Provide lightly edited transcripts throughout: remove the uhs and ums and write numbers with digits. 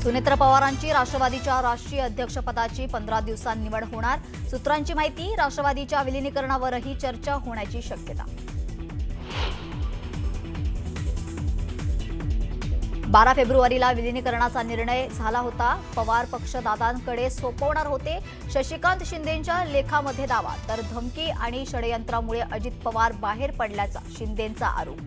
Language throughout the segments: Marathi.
सुनेत्र पवारांची राष्ट्रवादीच्या राष्ट्रीय अध्यक्षपदाची 15 दिवसांत निवड होणार। सूत्रांची माहिती, राष्ट्रवादीच्या विलीनीकरणावरही चर्चा होण्याची शक्यता। 12 फेब्रुवारीला विलीनीकरणाचा निर्णय झाला होता। पवार पक्ष दादांकडे सोपवणार होते। शशिकांत शिंदेंच्या लेखामध्ये दावा, तर धमकी आणि षडयंत्रामुळे अजित पवार बाहेर पडल्याचा शिंदेंचा आरोप।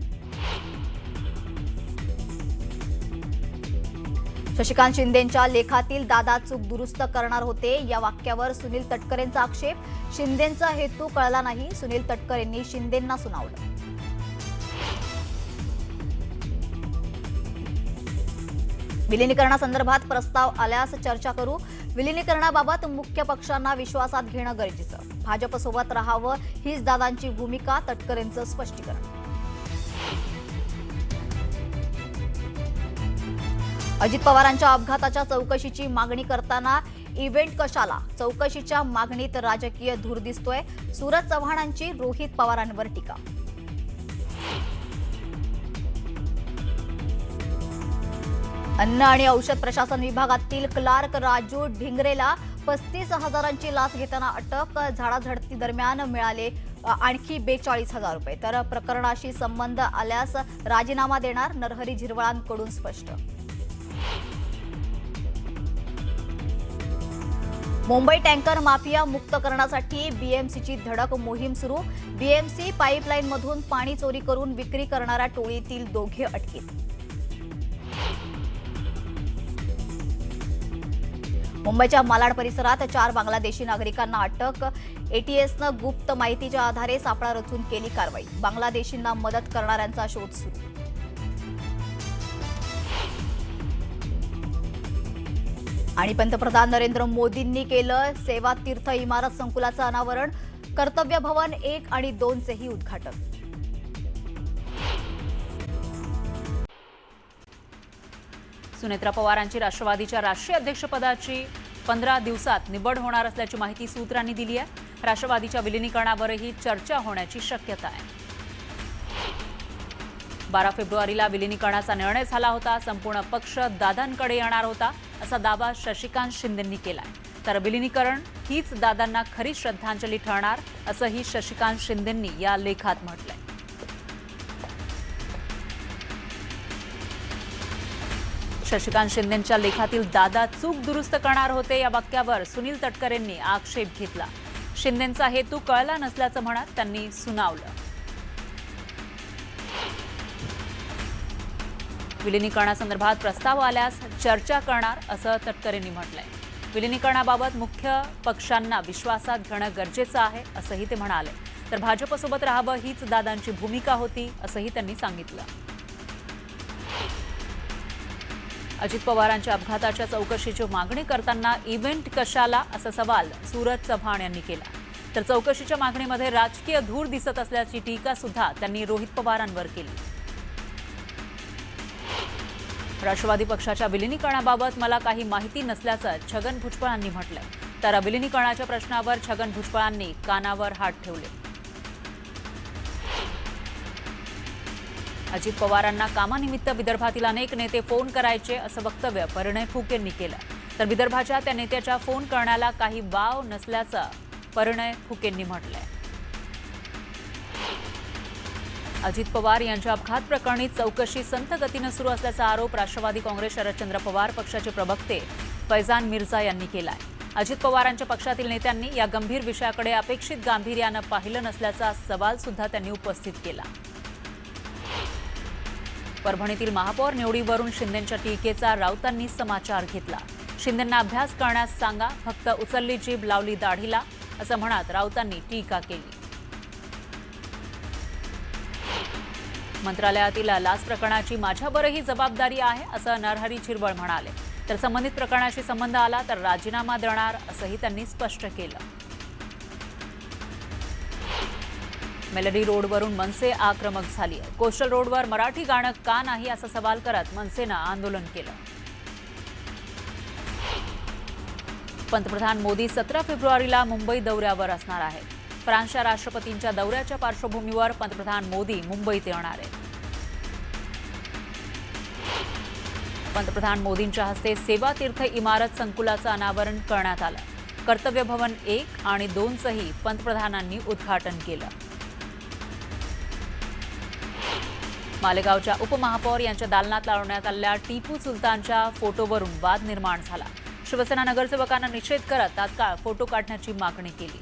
शशिकांत शिंदेंच्या लेखातील दादा चूक दुरुस्त करणार होते या वाक्यावर सुनील तटकरेंचा आक्षेप। शिंदेंचा हेतू कळला नाही, सुनील तटकरेंनी शिंदेंना सुनावलं। विलीनीकरणासंदर्भात प्रस्ताव आल्यास चर्चा करू। विलीनीकरणाबाबत मुख्य पक्षांना विश्वासात घेणं गरजेचं। भाजपसोबत राहावं हीच दादांची भूमिका, तटकरेंचं स्पष्टीकरण। अजित पवारांच्या अपघाताच्या चौकशीची मागणी करताना इव्हेंट कशाला? चौकशीच्या मागणीत राजकीय धूर दिसतोय। सूरज चव्हाणांची रोहित पवारांवर टीका। अन्न आणि औषध प्रशासन विभागातील क्लार्क राजू ढिंगरेला 35,000ची लाच घेताना अटक। झाडाझडती दरम्यान मिळाले आणखी 42,000 रुपये। तर प्रकरणाशी संबंध आल्यास राजीनामा देणार, नरहरी झिरवळांकडून स्पष्ट। मुंबई टँकर माफिया मुक्त करण्यासाठी बीएमसीची धडक मोहीम सुरू। बीएमसी पाईपलाईनमधून पाणी चोरी करून विक्री करणाऱ्या टोळीतील दोघे अटकेत। मुंबईच्या मालाड परिसरात 4 बांगलादेशी नागरिकांना अटक। एटीएसनं गुप्त माहितीच्या आधारे सापळा रचून केली कारवाई। बांगलादेशींना मदत करणाऱ्यांचा शोध सुरू। आणि पंतप्रधान नरेंद्र मोदींनी केलं सेवा तीर्थ इमारत संकुलाचं अनावरण। कर्तव्य भवन 1 आणि 2चेही उद्घाटन। सुनेत्रा पवारांची राष्ट्रवादीच्या राष्ट्रीय अध्यक्षपदाची 15 दिवसात निवड होणार असल्याची माहिती सूत्रांनी दिली आहे। राष्ट्रवादीच्या विलीनीकरणावरही चर्चा होण्याची शक्यता आहे। 12 फेब्रुवारीला विलीनीकरणाचा निर्णय झाला होता। संपूर्ण पक्ष दादांकडे येणार होता असा दावा शशिकांत शिंदेंनी केलाय। तर विलीनीकरण हीच दादांना खरी श्रद्धांजली ठरणार असंही शशिकांत शिंदेंनी या लेखात म्हटलंय। शशिकांत शिंदेंच्या लेखातील दादा चूक दुरुस्त करणार होते या वाक्यावर सुनील तटकरेंनी आक्षेप घेतला। शिंदेंचा हेतू कळला नसल्याचं म्हणत त्यांनी सुनावलं। विलीनीकरणासंदर्भात प्रस्ताव आल्यास चर्चा करणार असं तटकरेंनी म्हटलंय। विलीनीकरणाबाबत मुख्य पक्षांना विश्वासात घेणं गरजेचं आहे असंही ते म्हणाले। तर भाजपसोबत राहावं हीच दादांची भूमिका होती असंही त्यांनी सांगितलं। अजित पवारांच्या अपघाताच्या चौकशीची मागणी करताना इव्हेंट कशाला असा सवाल सूरज चव्हाण यांनी केला। तर चौकशीच्या मागणीमध्ये राजकीय धूर दिसत असल्याची टीका सुद्धा त्यांनी रोहित पवारांवर केली। राष्ट्रवादी पक्षाच्या विलीनीकरणाबाबत मला काही माहिती नसल्याचं छगन भुजबळांनी म्हटलंय। तर विलीनीकरणाच्या प्रश्नावर छगन भुजबळांनी कानावर हात ठेवले। अजित पवारांना कामानिमित्त विदर्भातील अनेक नेते फोन करायचे असं वक्तव्य परिणय फुके यांनी केलं। तर विदर्भाच्या त्या नेत्याच्या फोन करण्याला काही वाव नसल्याचं परिणय फुके यांनी म्हटलंय। अजित पवार यांच्या अपघात प्रकरणी चौकशी संथ गतीनं सुरू असल्याचा आरोप राष्ट्रवादी काँग्रेस शरदचंद्र पवार पक्षाचे प्रवक्ते फैजान मिर्झा यांनी केलाय। अजित पवारांच्या पक्षातील नेत्यांनी या गंभीर विषयाकडे अपेक्षित गांभीर्यानं पाहिलं नसल्याचा सवाल सुद्धा त्यांनी उपस्थित केला। परभणीतील महापौर निवडीवरून शिंदेंच्या टीकेचा राऊतांनी समाचार घेतला। शिंदेंना अभ्यास करण्यास सांगा, फक्त उचलली जीभ लावली दाढीला असं म्हणत राऊतांनी टीका केली। मंत्रालयातील लाच प्रकरणाची माझ्यावरही जबाबदारी आहे असं नरहरी झिरवळ म्हणाले। तर संबंधित प्रकरणाशी संबंध आला तर राजीनामा देणार असंही त्यांनी स्पष्ट केलं। मेलडी रोडवरून मनसे आक्रमक झाली आहे। कोस्टल रोडवर मराठी गाणं का नाही असा सवाल करत मनसेनं आंदोलन केलं। पंतप्रधान मोदी 17 फेब्रुवारीला मुंबई दौऱ्यावर असणार आहेत। फ्रान्सच्या राष्ट्रपतींच्या दौऱ्याच्या पार्श्वभूमीवर पंतप्रधान मोदी मुंबईत येणार आहेत। पंतप्रधान मोदींच्या हस्ते सेवा तीर्थ इमारत संकुलाचं अनावरण करण्यात आलं. कर्तव्य भवन 1 आणि 2चंही पंतप्रधानांनी उद्घाटन केलं. मालेगावच्या उपमहापौर यांच्या दालनात लावण्यात आलेल्या टिपू सुलतानच्या फोटोवरून वाद निर्माण झाला. शिवसेना नगरसेवकांना निषेध करत तात्काळ फोटो काढण्याची मागणी केली.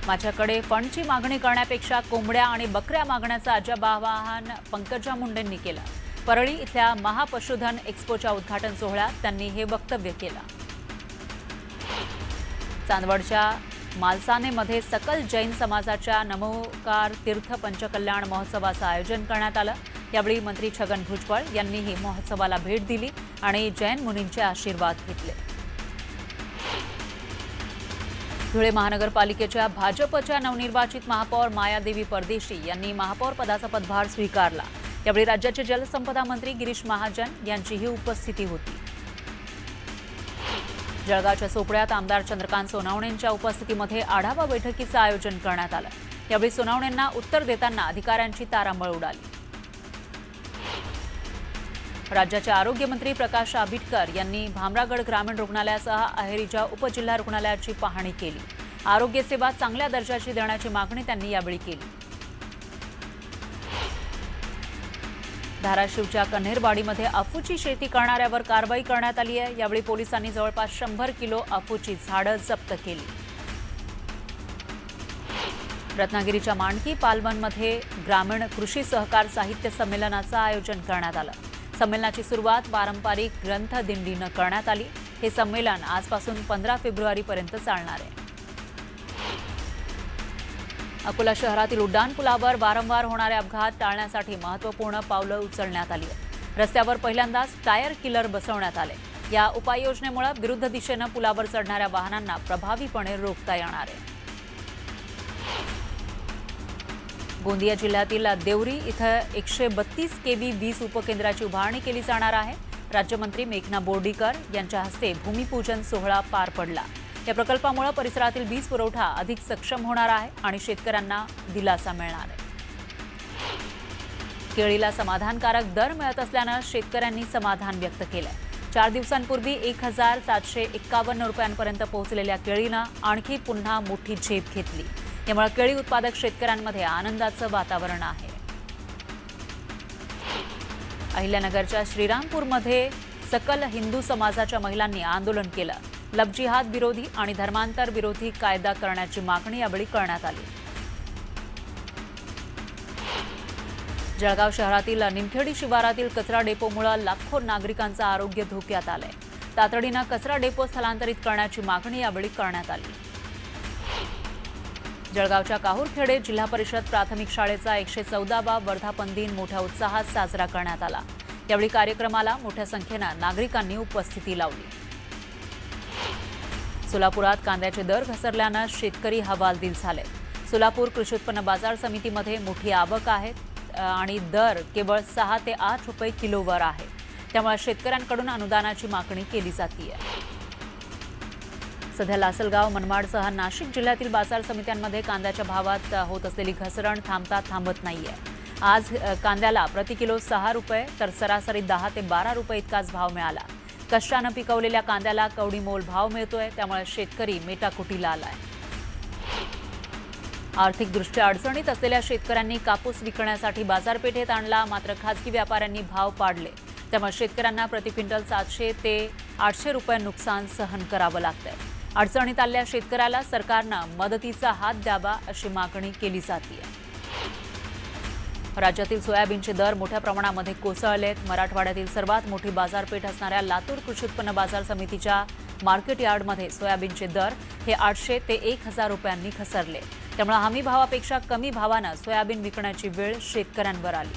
माझ्याकडे फंडची मागणी करण्यापेक्षा कोंबड्या आणि बकऱ्या मागण्याचं अजब आवाहन पंकजा मुंडेंनी केलं. परळी इथल्या महापशुधन एक्स्पोच्या उद्घाटन सोहळ्यात त्यांनी हे वक्तव्य केलं. चांदवडच्या मालसानेमध्ये सकल जैन समाजाच्या नमोकार तीर्थ पंचकल्याण महोत्सवाचं आयोजन करण्यात आलं. यावेळी मंत्री छगन भुजबळ यांनीही महोत्सवाला भेट दिली आणि जैन मुनींचे आशीर्वाद घेतले. धुळे महानगरपालिकेच्या भाजपच्या नवनिर्वाचित महापौर मायादेवी परदेशी यांनी महापौर पदाचा पदभार स्वीकारला. यावेळी राज्याचे जलसंपदा मंत्री गिरीश महाजन यांचीही उपस्थिती होती. जळगावच्या सोपड्यात आमदार चंद्रकांत सोनवणेंच्या उपस्थितीमध्ये आढावा बैठकीचं आयोजन करण्यात आलं. यावेळी सोनवणेंना उत्तर देताना अधिकाऱ्यांची तारांबळ उडाली. राज्याचे आरोग्यमंत्री प्रकाश आंबेडकर यांनी भामरागड ग्रामीण रुग्णालयासह अहेरीच्या उपजिल्हा रुग्णालयाची पाहणी केली. आरोग्य सेवा चांगल्या दर्जाची देण्याची मागणी त्यांनी यावेळी केली. धाराशिवच्या कन्हेरवाडीमध्ये अफूची शेती करणाऱ्यावर कारवाई करण्यात आली आहे. यावेळी पोलिसांनी जवळपास 100 किलो अफूची झाडं जप्त केली. रत्नागिरीच्या मांडकी पालवनमध्ये ग्रामीण कृषी सहकार साहित्य संमेलनाचं आयोजन करण्यात आलं. संमेलनाची सुरुवात पारंपरिक ग्रंथ दिंडीनं करण्यात आली. हे संमेलन आजपासून 15 फेब्रुवारीपर्यंत चालणार आहे. अकोला शहरातील उड्डाणपुलावर वारंवार होणारे अपघात टाळण्यासाठी महत्त्वपूर्ण पावलं उचलण्यात आली आहेत. रस्त्यावर पहिल्यांदाच टायर किलर बसवण्यात आले. या उपाययोजनेमुळे विरुद्ध दिशेनं पुलावर चढणाऱ्या वाहनांना प्रभावीपणे रोखता येणार आहे. गोंदिया जिल्ह्यातील देवरी इथं 132 केव्ही वीज उपकेंद्राची उभारणी केली जाणार आहे. राज्यमंत्री मेघना बोर्डीकर यांच्या हस्ते भूमिपूजन सोहळा पार पडला. या प्रकल्पामुळे परिसरातील वीज पुरवठा अधिक सक्षम होणार आहे आणि शेतकऱ्यांना दिलासा मिळणार आहे. केळीला समाधानकारक दर मिळत असल्यानं शेतकऱ्यांनी समाधान व्यक्त केलंय. 4 दिवसांपूर्वी 1,751 रुपयांपर्यंत पोहोचलेल्या केळीनं आणखी पुन्हा मोठी झेप घेतली. यामुळे केळी उत्पादक शेतकऱ्यांमध्ये आनंदाचं वातावरण आहे. अहिल्यानगरच्या श्रीरामपूरमध्ये सकल हिंदू समाजाच्या महिलांनी आंदोलन केलं. लव्ह जिहाद विरोधी आणि धर्मांतर विरोधी कायदा करण्याची मागणी यावेळी करण्यात आली. जळगाव शहरातील निमखेडी शिवारातील कचरा डेपोमुळे लाखो नागरिकांचं आरोग्य धोक्यात आलंय. तातडीनं कचरा डेपो स्थलांतरित करण्याची मागणी यावेळी करण्यात आली. जळगावच्या काहूरखेडे जिल्हा परिषद प्राथमिक शाळेचा 114वा वर्धापन दिन मोठ्या उत्साहात साजरा करण्यात आला. यावेळी कार्यक्रमाला मोठ्या संख्येनं नागरिकांनी उपस्थिती लावली. सोलापुरात कांद्याचे दर घसरल्यानं शेतकरी हवालदिल झाले. सोलापूर कृषी उत्पन्न बाजार समितीमध्ये मोठी आवक आहे आणि दर केवळ 6 ते 8 रुपये किलोवर आहे. त्यामुळे शेतकऱ्यांकडून अनुदानाची मागणी केली जाते. सध्या लासलगाव, मनमाडसह नाशिक जिल्ह्यातील बाजार समित्यांमध्ये कांद्याच्या भावात होत असलेली घसरण थांबत नाहीये. आज कांद्याला प्रति किलो 6 रुपये तर सरासरी 10 ते 12 रुपये इतकाच भाव मिळाला. कष्टानं पिकवलेल्या कांद्याला कवडीमोल भाव मिळतोय. त्यामुळे शेतकरी मेटाकुटीला आलाय. आर्थिकदृष्ट्या अडचणीत असलेल्या शेतकऱ्यांनी कापूस विकण्यासाठी बाजारपेठेत आणला. मात्र खासगी व्यापाऱ्यांनी भाव पाडले. त्यामुळे शेतकऱ्यांना प्रति क्विंटल 700 ते 800 रुपये नुकसान सहन करावं लागतंय. अडचणीत आलेल्या शेतकऱ्याला सरकारनं मदतीचा हात द्यावा अशी मागणी केली जाते. राज्यातील सोयाबीनचे दर मोठ्या प्रमाणामध्ये कोसळलेत. मराठवाड्यातील सर्वात मोठी बाजारपेठ असणाऱ्या लातूर कृषी उत्पन्न बाजार समितीच्या मार्केट यार्डमध्ये सोयाबीनचे दर हे 800 ते 1000 रुपयांनी घसरले. त्यामुळे हमी भावापेक्षा कमी भावानं सोयाबीन विकण्याची वेळ शेतकऱ्यांवर आली.